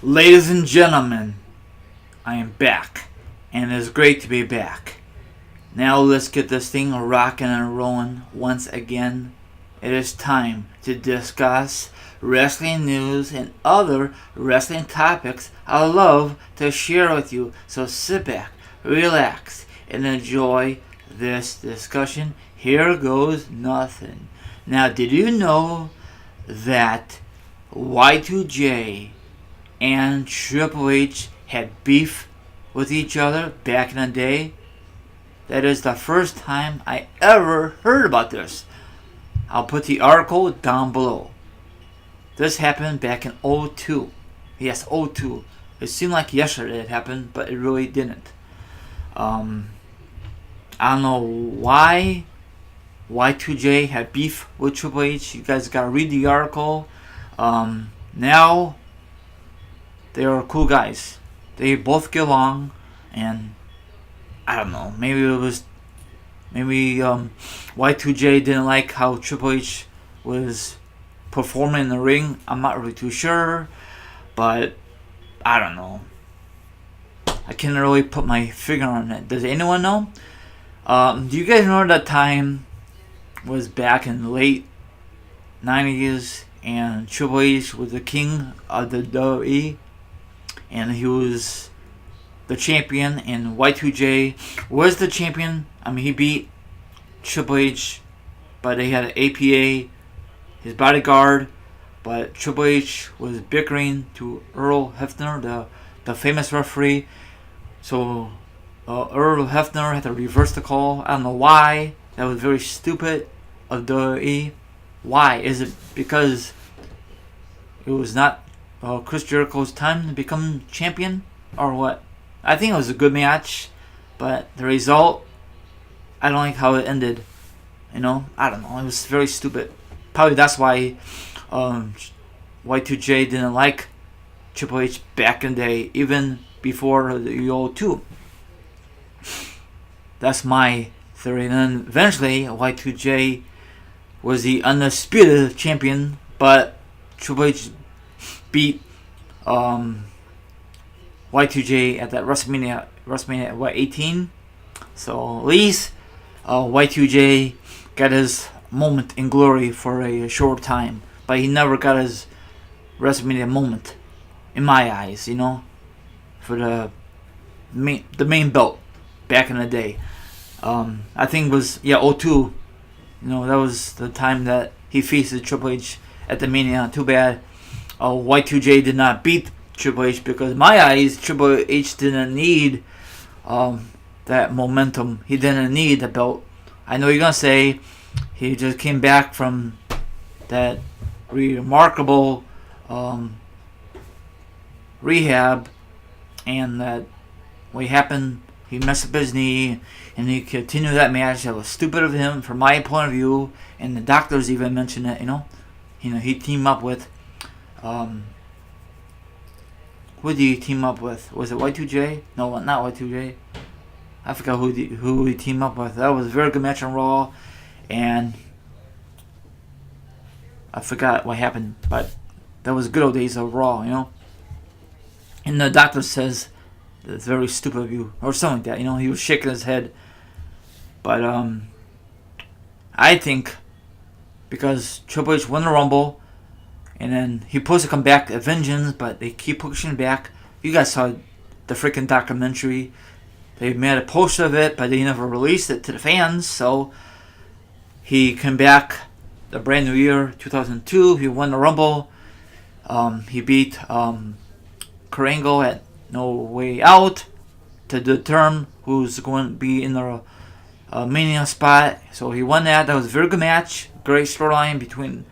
Ladies and gentlemen, I am back, and it is great to be back. Now let's get this thing rocking and rolling once again. It is time to discuss wrestling news and other wrestling topics I love to share with you. So sit back, relax, and enjoy this discussion. Here goes nothing. Now, did you know that Y2J and Triple H had beef with each other back in the day? That is the first time I ever heard about this. I'll put the article down below. This happened back in '02. Yes, '02. It seemed like yesterday it happened, but it really didn't. I don't know why Y2J had beef with Triple H. You guys gotta read the article. Now they are cool guys. They both get along, and I don't know. Maybe Y2J didn't like how Triple H was performing in the ring. I'm not really too sure, but I don't know. I can't really put my finger on it. Does anyone know? Do you guys know that time was back in the late 90s, and Triple H was the king of the WWE, and he was the champion, and Y2J was the champion. I mean, he beat Triple H, but they had an APA, his bodyguard, but Triple H was bickering to Earl Hebner, the famous referee. So Earl Hebner had to reverse the call. I don't know why. That was very stupid of WWE. Why? Is it because it was not Chris Jericho's time to become champion, or what? I think it was a good match, but the result, I don't like how it ended. I don't know. It was very stupid. Probably that's why Y2J didn't like Triple H back in the day, even before the '02. That's my theory. And then eventually Y2J was the undisputed champion, but Triple H beat Y2J at that WrestleMania 18. So at least Y2J got his moment in glory for a short time, but he never got his WrestleMania moment, in my eyes. For the main belt back in the day. I think it was '02. That was the time that he faced Triple H at the Mania. Too bad Y2J did not beat Triple H, because in my eyes Triple H didn't need that momentum. He didn't need the belt. I know you're gonna say he just came back from that remarkable rehab, and that what happened, he messed up his knee, and he continued that match. That was stupid of him from my point of view, and the doctors even mentioned it. He teamed up with who did he team up with? Was it Y2J? No, not Y2J. I forgot who he teamed up with. That was a very good match on Raw, and I forgot what happened, but that was good old days of Raw, And the doctor says it's very stupid of you, or something like that. He was shaking his head, but I think because Triple H won the Rumble, and then he supposed to come back at Vengeance, but they keep pushing it back. You guys saw the freaking documentary. They made a poster of it, but they never released it to the fans. So he came back the brand new year, 2002. He won the Rumble. He beat Kurt Angle at No Way Out to determine who's going to be in the Mania spot. So he won that. That was a very good match. Great storyline between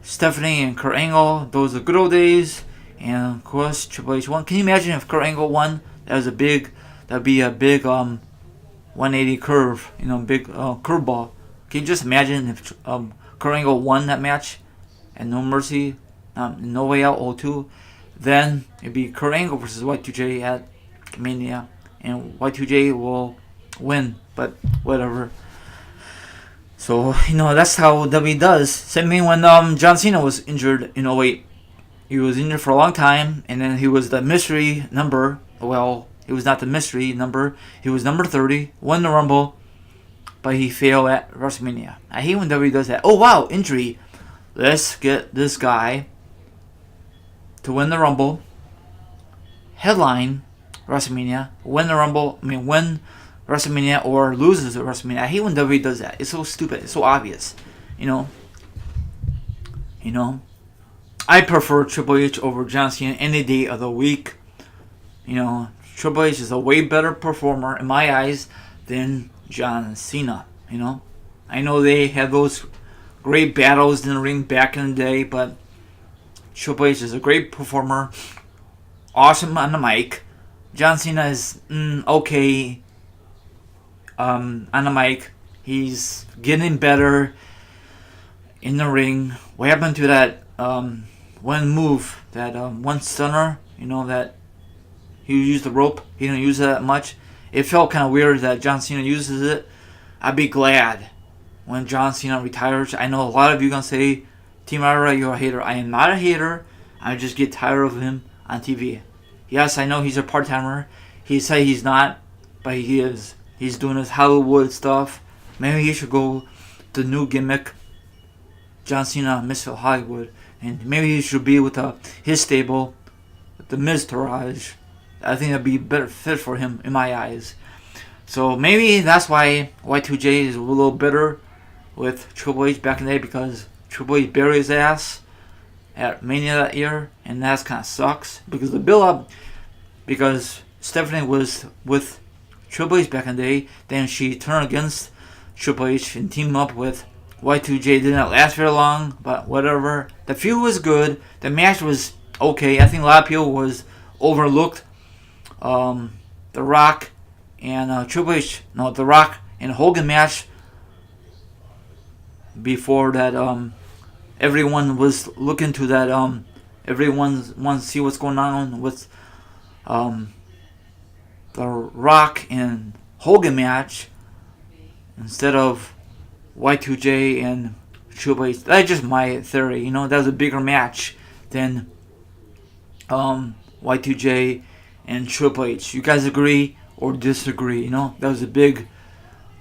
Stephanie and Kurt Angle. Those are good old days. And of course Triple H won. Can you imagine if Kurt Angle won? That'd be a big 180 curve, big curveball. Can you just imagine if Kurt Angle won that match and No Mercy, No Way Out '02? Then it'd be Kurt Angle versus Y2J at Mania, and Y2J will win, but whatever. So that's how WWE does. Same thing when John Cena was injured in '08. He was in there for a long time, and then he was the mystery number. Well, he was not the mystery number. He was number 30, won the Rumble, but he failed at WrestleMania. I hate when WWE does that. Oh, wow, injury. Let's get this guy to win the Rumble, headline WrestleMania, win WrestleMania or loses at WrestleMania. I hate when WWE does that. It's so stupid. It's so obvious. You know. I prefer Triple H over John Cena any day of the week. Triple H is a way better performer in my eyes than John Cena. I know they had those great battles in the ring back in the day, but Triple H is a great performer, awesome on the mic. John Cena is okay on the mic. He's getting better in the ring. What happened to that one move, that one stunner, that he used the rope? He didn't use it that much. It felt kind of weird that John Cena uses it. I'd be glad when John Cena retires. I know a lot of you going to say, Team Ryry, you're a hater. I am not a hater. I just get tired of him on TV. Yes, I know he's a part-timer. He say he's not, but he is. He's doing his Hollywood stuff. Maybe he should go the new gimmick, John Cena, Mr. Hollywood. And maybe he should be with his stable, the Miz Taraj. I think that'd be a better fit for him in my eyes. So maybe that's why Y2J is a little bitter with Triple H back in the day, because Triple H buried his ass at Mania that year, and that kind of sucks. Because the build-up, because Stephanie was with Triple H back in the day, then she turned against Triple H and teamed up with Y2J. Did not last very long, but whatever. The feud was good. The match was okay. I think a lot of people was overlooked. The Rock and The Rock and Hogan match before that. Everyone was looking to that. Everyone wants to see what's going on with The Rock and Hogan match instead of Y2J and Triple H. That's just my theory. That was a bigger match than Y2J and Triple H. You guys agree or disagree? That was a big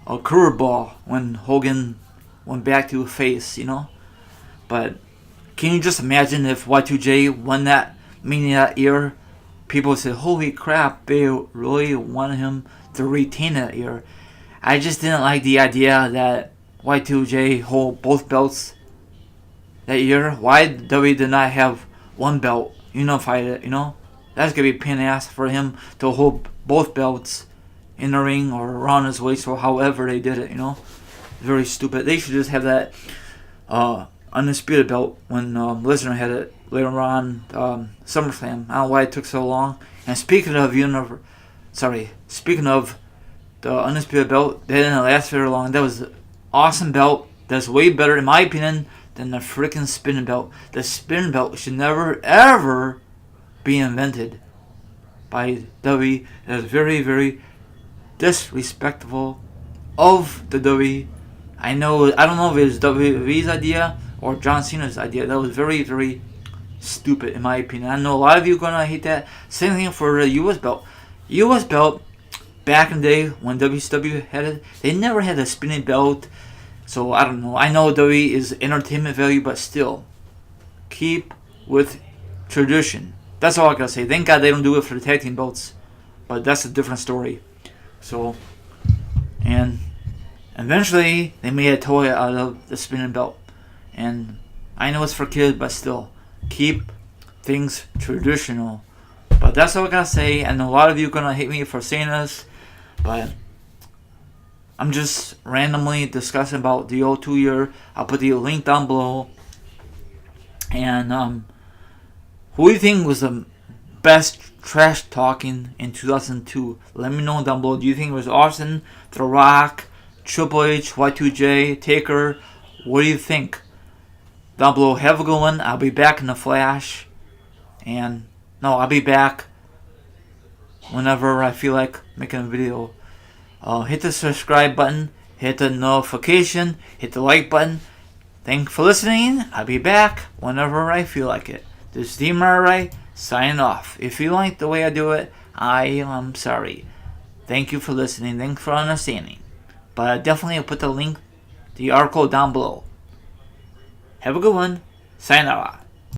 curveball when Hogan went back to face. But can you just imagine if Y2J won that Mania that year? People said, holy crap, they really wanted him to retain that year. I just didn't like the idea that Y2J hold both belts that year. Why WWE did not have one belt, unified it, That's going to be a pain in the ass for him to hold both belts in the ring or around his waist or however they did it, Very stupid. They should just have that undisputed belt when Lesnar had it later on SummerSlam. I don't know why it took so long. And speaking of the undisputed belt, that didn't last very long. That was an awesome belt. That's way better, in my opinion, than the freaking spinning belt. The spinning belt should never, ever be invented by WWE. That is very, very disrespectful of the WWE. I don't know if it was WWE's idea or John Cena's idea. That was very, very stupid in my opinion. I know a lot of you are going to hate that. Same thing for the US belt. US belt, back in the day when WCW had it, they never had a spinning belt. So I don't know. I know WWE is entertainment value, but still, keep with tradition. That's all I gotta say. Thank God they don't do it for the tag team belts, but that's a different story. So, and eventually they made a toy out of the spinning belt. And I know it's for kids, but still, keep things traditional. But that's all I gotta say. And a lot of you are gonna hate me for saying this, but I'm just randomly discussing about the O2 year. I'll put the link down below. And who do you think was the best trash talking in 2002? Let me know down below. Do you think it was Austin, The Rock, Triple H, Y2J, Taker? What do you think? Down below. Have a good one. I'll be back in a flash. And I'll be back whenever I feel like making a video. Hit the subscribe button, hit the notification, hit the like button. Thanks for listening. I'll be back whenever I feel like it. This is teamryry signing off. If you like the way I do it, I am sorry. Thank you for listening. Thanks for understanding. But definitely I'll put the link, the article down below. Have a good one. Sayonara.